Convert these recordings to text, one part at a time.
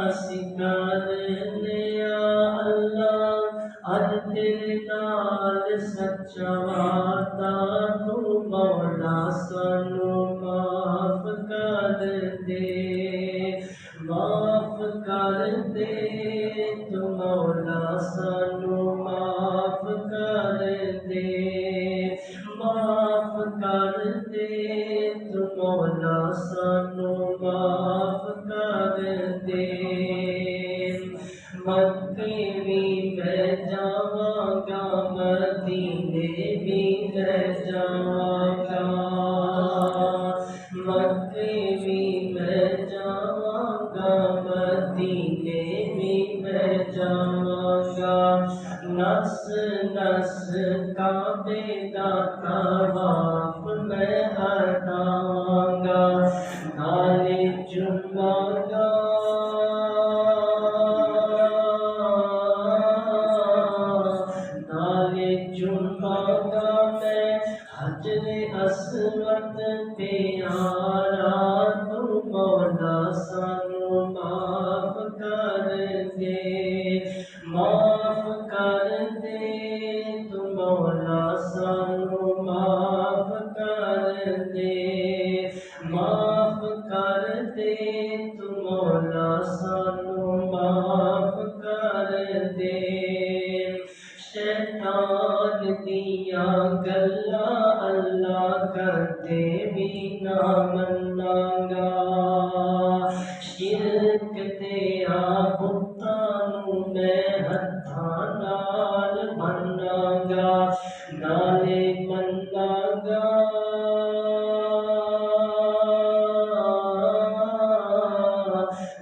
असीं करने अल्लाह अज तेरे नाल सच्चा वादा तू मौला सानू माफ कर दे, माफ कर दे तू मौला सानू माफ कर दे, माफ कर दे तू मौला सानू माफ कर दे। मक्के भी मैं जावांगा मदीने भी मैं जावांगा, मक्के भी मैं जावांगा मदीने भी मैं जावांगा। नस नस काबे दा तवाफ मैं हटावांगा, नाले चुमांगा नाले चुमांगा मैं हजरे अस्वद प्यारा तू मौला सानू माफ कर दे, माफ कर दे तू मौला सानू माफ कर दे, माफ कर दे तू मौला सानू माफ कर दे। शैतान दिया गल्ला अल्लाह करते भी ना मनांगा, शिरक ते बुतां मैं हत्थां नाल मनांगा, नाले मनांगा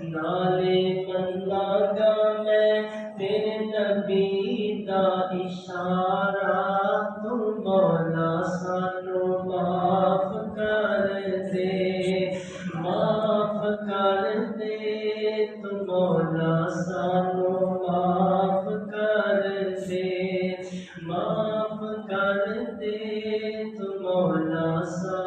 नाले मनांगा मैं तेरे नबी दा इशारा तू मौला सानू माफ कर दे, माफ कर दे तू मौला सानू माफ कर दे, माफ कर दे तू मौला सा